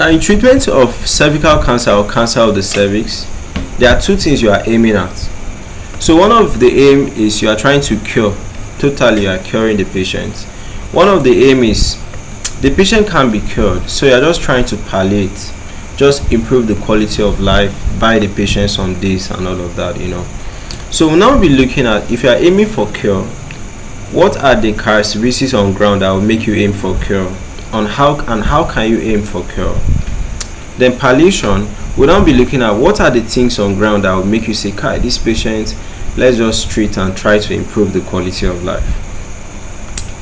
Now, in treatment of cervical cancer or cancer of the cervix, there are two things you are aiming at. So one of the aim is you are trying to cure, totally you are curing the patient. One of the aim is the patient can be cured, so you are just trying to palliate, just improve the quality of life, buy the patient some days and all of that, So we'll now be looking at, if you are aiming for cure, what are the characteristics on ground that will make you aim for cure, and how can you aim for cure? Then palliation, we'll now be looking at what are the things on ground that will make you say, Kai, this patient, let's just treat and try to improve the quality of life.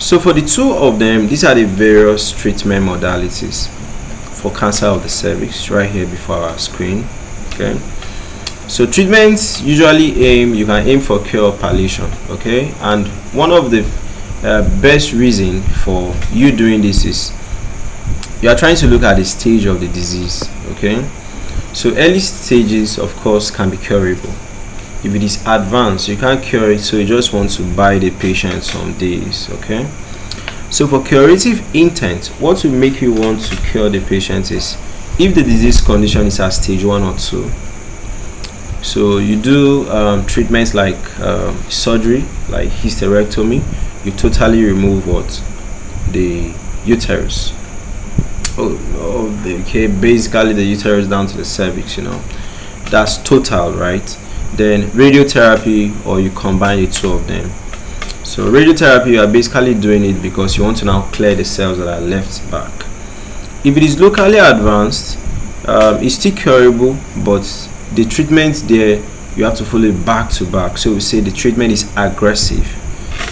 So for the two of them, these are the various treatment modalities for cancer of the cervix, right here before our screen. Okay, so treatments usually you can aim for cure or palliation. Okay, and one of the best reason for you doing this is you are trying to look at the stage of the disease. Okay, so early stages of course can be curable. If it is advanced, you can't cure it, so you just want to buy the patient some days. Okay, so for curative intent, what will make you want to cure the patient is if the disease condition is at stage 1 or 2. So you do treatments like surgery, like hysterectomy. You totally remove the uterus. Okay, basically the uterus down to the cervix. That's total, right? Then radiotherapy, or you combine the two of them. So radiotherapy, you are basically doing it because you want to now clear the cells that are left back. If it is locally advanced, it's still curable, but the treatment there you have to follow it back to back. So we say the treatment is aggressive.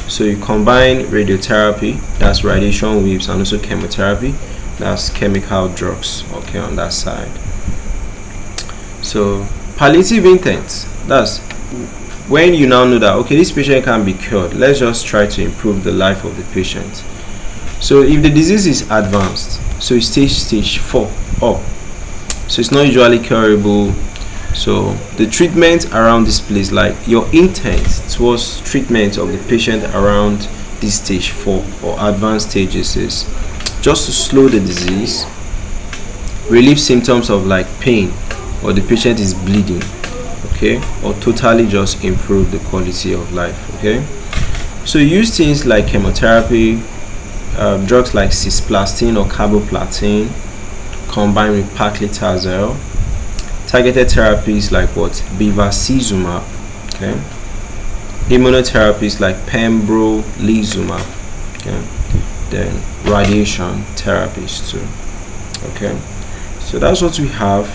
So you combine radiotherapy, that's radiation waves, and also chemotherapy, that's chemical drugs. Okay, on that side. So palliative intent, that's when you now know that okay, this patient can be cured, let's just try to improve the life of the patient. So if the disease is advanced, so it's stage 4 up, so it's not usually curable. So the treatment around this place, like your intent towards treatment of the patient around this stage 4 or advanced stages, is just to slow the disease, relieve symptoms of like pain, or the patient is bleeding, okay, or totally just improve the quality of life. Okay, so use things like chemotherapy, drugs like cisplatin or carboplatin combined with paclitaxel, targeted therapies like bevacizumab, okay, immunotherapies like pembrolizumab, okay, then radiation therapies too. Okay, so that's what we have.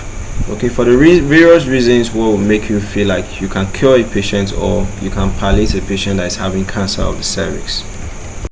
Okay, for the various reasons what will make you feel like you can cure a patient or you can palliate a patient that is having cancer of the cervix.